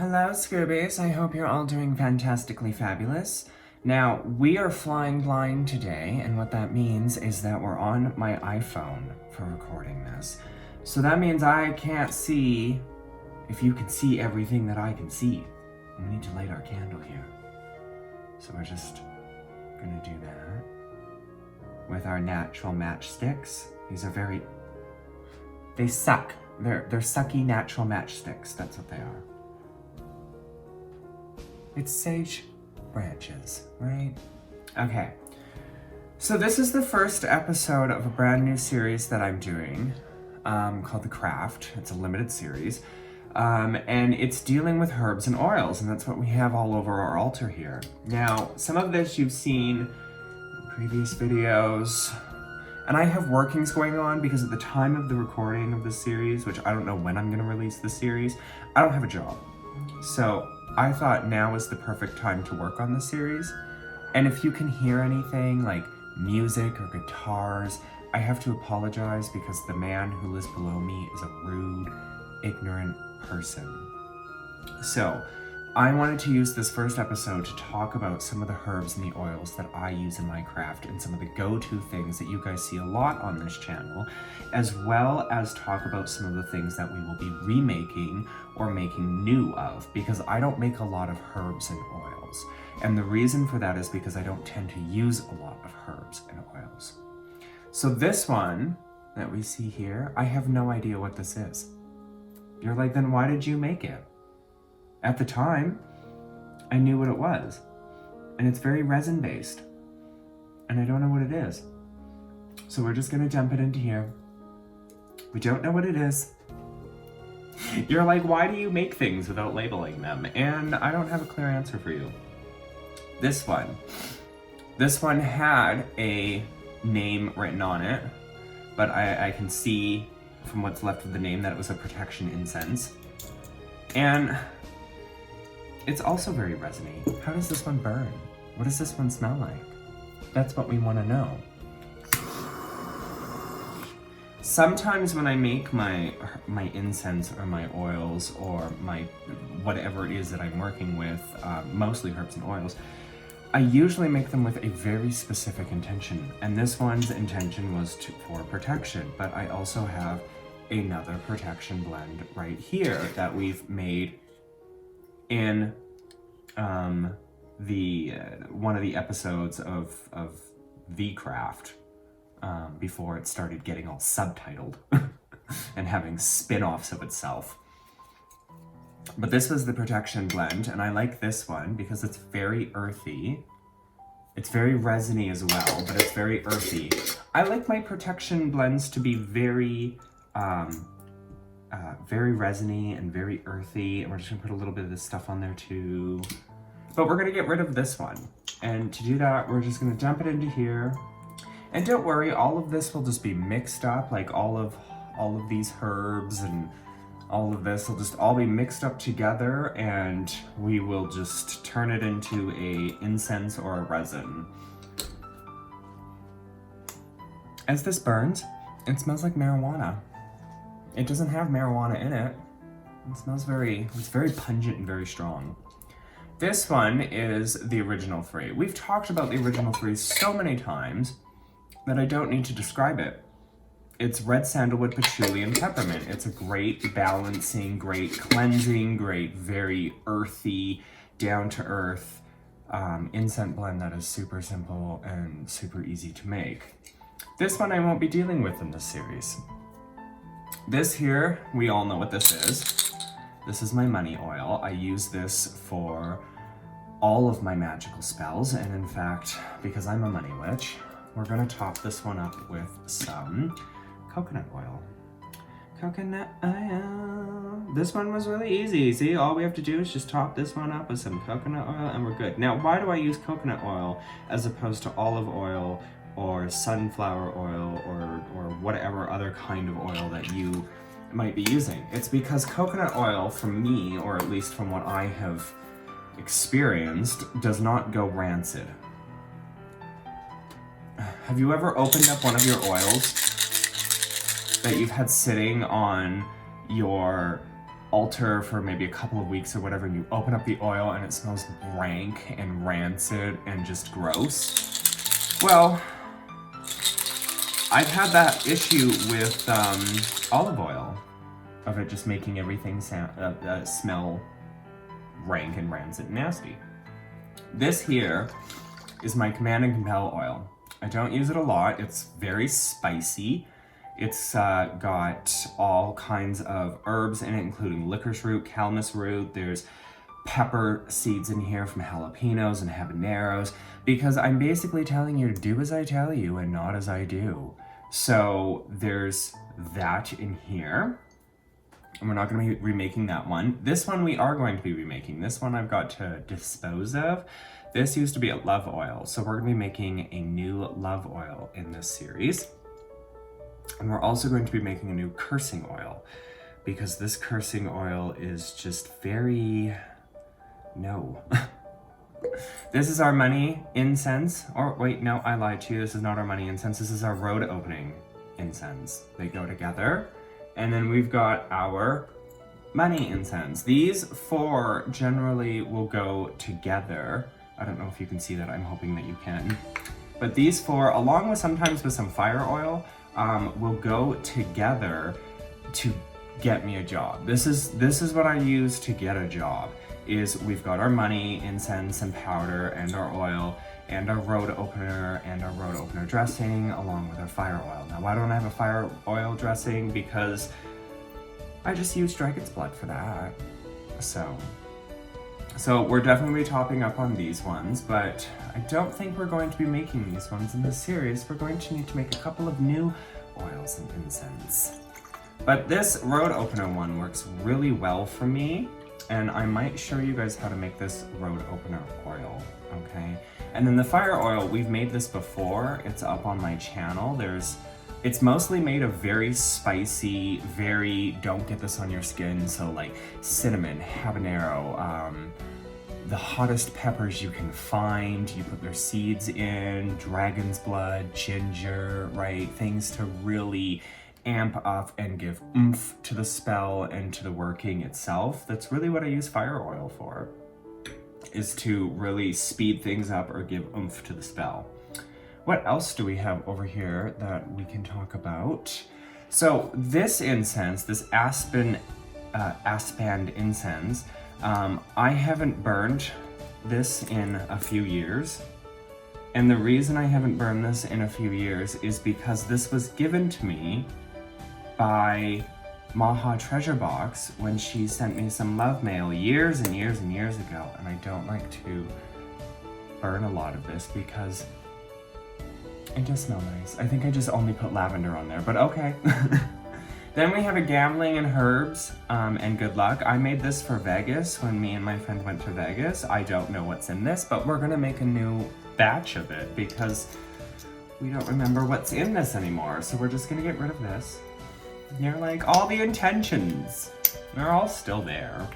Hello, Scoobies. I hope you're all doing fantastically fabulous. Now, we are flying blind today, and what that means is that we're on my iPhone for recording this. So that means I can't see if you can see everything that I can see. We need to light our candle here. So we're just gonna do that with our natural matchsticks. These are they suck. They're sucky natural matchsticks. That's what they are. It's sage branches, right? Okay. So this is the first episode of a brand new series that I'm doing called The Craft. It's a limited series. And it's dealing with herbs and oils, and that's what we have all over our altar here. Now, some of this you've seen in previous videos, and I have workings going on because at the time of the recording of this series, which I don't know when I'm gonna release the series, I don't have a job. So I thought now is the perfect time to work on the series. And if you can hear anything like music or guitars, I have to apologize because the man who lives below me is a rude, ignorant person. So I wanted to use this first episode to talk about some of the herbs and the oils that I use in my craft and some of the go-to things that you guys see a lot on this channel, as well as talk about some of the things that we will be remaking or making new of, because I don't make a lot of herbs and oils. And the reason for that is because I don't tend to use a lot of herbs and oils. So this one that we see here, I have no idea what this is. You're like, then why did you make it? At the time, I knew what it was, and it's very resin based, and I don't know what it is. So we're just gonna dump it into here. We don't know what it is. You're like, why do you make things without labeling them? And I don't have a clear answer for you. This one had a name written on it, but I can see from what's left of the name that it was a protection incense. And it's also very resiny. How does this one burn? What does this one smell like? That's what we want to know. Sometimes when I make my incense or my oils or my whatever it is that I'm working with, mostly herbs and oils, I usually make them with a very specific intention. And this one's intention was for protection, but I also have another protection blend right here that we've made in one of the episodes of The Craft before it started getting all subtitled and having spin-offs of itself. But this was the protection blend, and I like this one because it's very earthy. It's very resiny as well, but it's very earthy. I like my protection blends to be very resiny and very earthy, and we're just gonna put a little bit of this stuff on there too. But we're gonna get rid of this one. And to do that, we're just gonna dump it into here. And don't worry, all of this will just be mixed up, like all of these herbs and all of this will just all be mixed up together, and we will just turn it into a incense or a resin. As this burns, it smells like marijuana. It doesn't have marijuana in it. It smells it's very pungent and very strong. This one is the original three. We've talked about the original three so many times that I don't need to describe it. It's red sandalwood, patchouli, and peppermint. It's a great balancing, great cleansing, great very earthy, down-to-earth incense blend that is super simple and super easy to make. This one I won't be dealing with in this series. This here, we all know what this is. This is my money oil. I use this for all of my magical spells, and in fact, because I'm a money witch, we're gonna top this one up with some coconut oil. Coconut oil. This one was really easy. See, all we have to do is just top this one up with some coconut oil and we're good. Now, why do I use coconut oil as opposed to olive oil or sunflower oil or whatever other kind of oil that you might be using? It's because coconut oil, from me, or at least from what I have experienced, does not go rancid. Have you ever opened up one of your oils that you've had sitting on your altar for maybe a couple of weeks or whatever, and you open up the oil and it smells rank and rancid and just gross. Well, I've had that issue with olive oil, of it just making everything smell rank and rancid and nasty. This here is my Command and Compel oil. I don't use it a lot. It's very spicy. It's got all kinds of herbs in it, including licorice root, calamus root. There's pepper seeds in here from jalapenos and habaneros, because I'm basically telling you to do as I tell you and not as I do. So there's that in here. And we're not going to be remaking that one. This one we are going to be remaking. This one I've got to dispose of. This used to be a love oil, so we're going to be making a new love oil in this series. And we're also going to be making a new cursing oil, because this cursing oil is just very... no. This is our money incense. Or wait, no, I lied to you. This is not our money incense. This is our road opening incense. They go together. And then we've got our money incense. These four generally will go together. I don't know if you can see that. I'm hoping that you can. But these four, along with sometimes with some fire oil, will go together to get me a job. This is what I use to get a job. Is we've got our money, incense, and powder, and our oil, and our road opener, and our road opener dressing, along with our fire oil. Now, why don't I have a fire oil dressing? Because I just used dragon's blood for that. So we're definitely topping up on these ones, but I don't think we're going to be making these ones in this series. We're going to need to make a couple of new oils and incense. But this road opener one works really well for me, and I might show you guys how to make this road opener oil, okay? And then the fire oil, we've made this before. It's up on my channel. It's mostly made of very spicy, very don't get this on your skin, so like cinnamon, habanero, the hottest peppers you can find. You put their seeds in, dragon's blood, ginger, right? Things to really amp up and give oomph to the spell and to the working itself. That's really what I use fire oil for, is to really speed things up or give oomph to the spell. What else do we have over here that we can talk about? So this incense, this aspen incense, I haven't burned this in a few years. And the reason I haven't burned this in a few years is because this was given to me by Maha Treasure Box when she sent me some love mail years and years and years ago. And I don't like to burn a lot of this because it does smell nice. I think I just only put lavender on there, but okay. Then we have a gambling and herbs and good luck. I made this for Vegas when me and my friend went to Vegas. I don't know what's in this, but we're gonna make a new batch of it because we don't remember what's in this anymore. So we're just gonna get rid of this. You're like, all the intentions, they're all still there.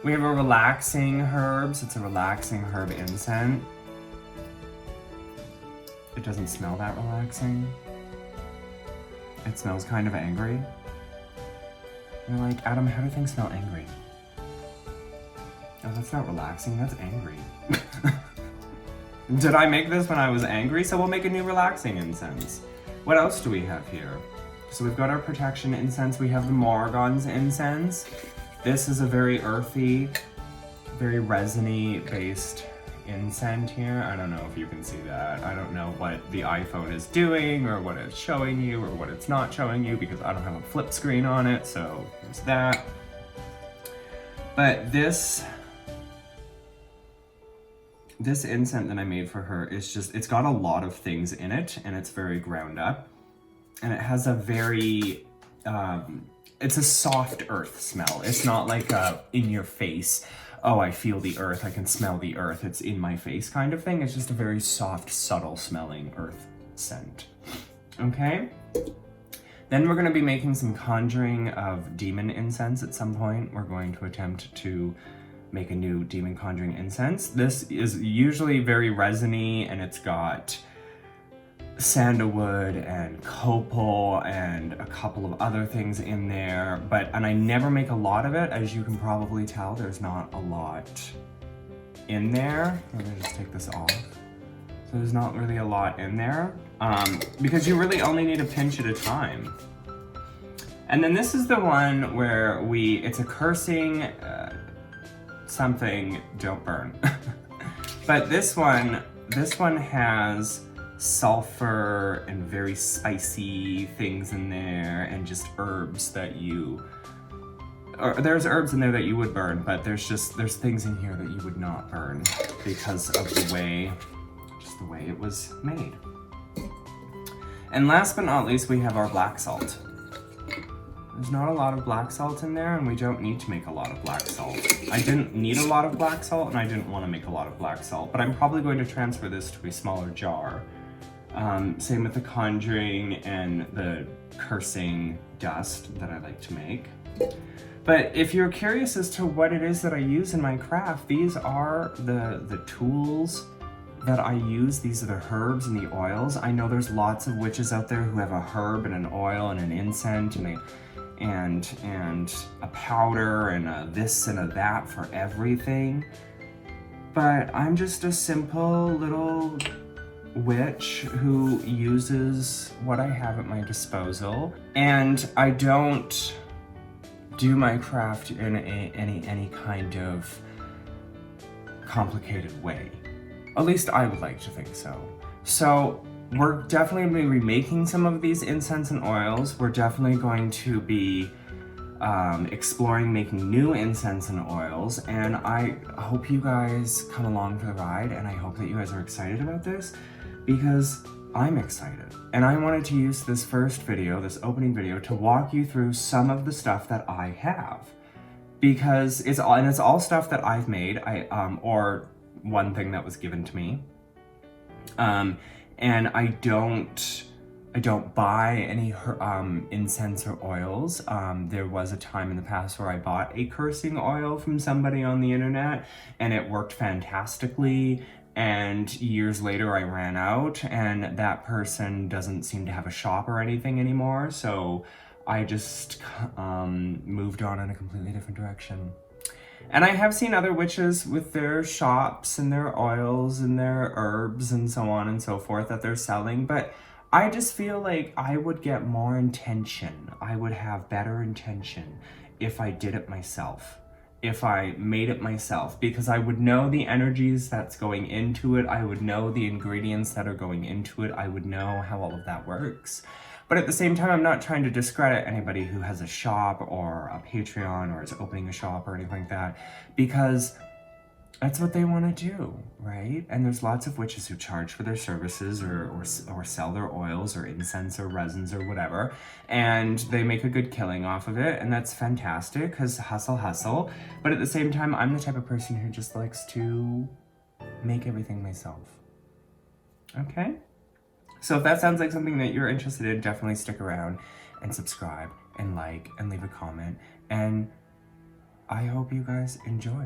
We have a relaxing herbs. It's a relaxing herb incense. It doesn't smell that relaxing. It smells kind of angry. You're like, Adam, how do things smell angry? Oh, that's not relaxing, that's angry. Did I make this when I was angry? So we'll make a new relaxing incense. What else do we have here? So we've got our protection incense. We have the Morrigan's incense. This is a very earthy, very resiny based incense here. I don't know if you can see that. I don't know what the iPhone is doing or what it's showing you or what it's not showing you because I don't have a flip screen on it, so there's that. But this incense that I made for her is just, it's got a lot of things in it and it's very ground up. And it has a very, it's a soft earth smell. It's not like a in your face, oh, I feel the earth, I can smell the earth, it's in my face kind of thing. It's just a very soft, subtle smelling earth scent. Okay? Then we're gonna be making some conjuring of demon incense at some point. We're going to attempt to make a new demon conjuring incense. This is usually very resiny and it's got sandalwood and copal and a couple of other things in there, and I never make a lot of it. As you can probably tell, there's not a lot in there. I'm gonna just take this off. So there's not really a lot in there, because you really only need a pinch at a time. And then this is the one where it's a cursing, something, don't burn. But this one has sulfur and very spicy things in there, and just herbs that there's herbs in there that you would burn, but there's things in here that you would not burn because of the way it was made. And last but not least, we have our black salt. There's not a lot of black salt in there, and we don't need to make a lot of black salt. I didn't need a lot of black salt, and I didn't want to make a lot of black salt, but I'm probably going to transfer this to a smaller jar. Same with the conjuring and the cursing dust that I like to make. But if you're curious as to what it is that I use in my craft, these are the tools that I use. These are the herbs and the oils. I know there's lots of witches out there who have a herb and an oil and an incense and a powder and a this and a that for everything. But I'm just a simple little witch who uses what I have at my disposal, and I don't do my craft in any kind of complicated way. At least I would like to think so. So we're definitely going to be remaking some of these incense and oils. We're definitely going to be exploring making new incense and oils, and I hope you guys come along for the ride, and I hope that you guys are excited about this, because I'm excited. And I wanted to use this first video, this opening video, to walk you through some of the stuff that I have, because it's all stuff that I've made, or one thing that was given to me. And I don't buy any incense or oils. There was a time in the past where I bought a cursing oil from somebody on the internet, and it worked fantastically. And years later I ran out, and that person doesn't seem to have a shop or anything anymore. So I just moved on in a completely different direction. And I have seen other witches with their shops and their oils and their herbs and so on and so forth that they're selling, but I just feel like I would get more intention. I would have better intention if I did it myself, if I made it myself, because I would know the energies that's going into it. I would know the ingredients that are going into it. I would know how all of that works. But at the same time, I'm not trying to discredit anybody who has a shop or a Patreon or is opening a shop or anything like that, because that's what they want to do, right? And there's lots of witches who charge for their services or sell their oils or incense or resins or whatever, and they make a good killing off of it, and that's fantastic, because hustle. But at the same time, I'm the type of person who just likes to make everything myself. Okay? So if that sounds like something that you're interested in, definitely stick around and subscribe and like and leave a comment. And I hope you guys enjoy.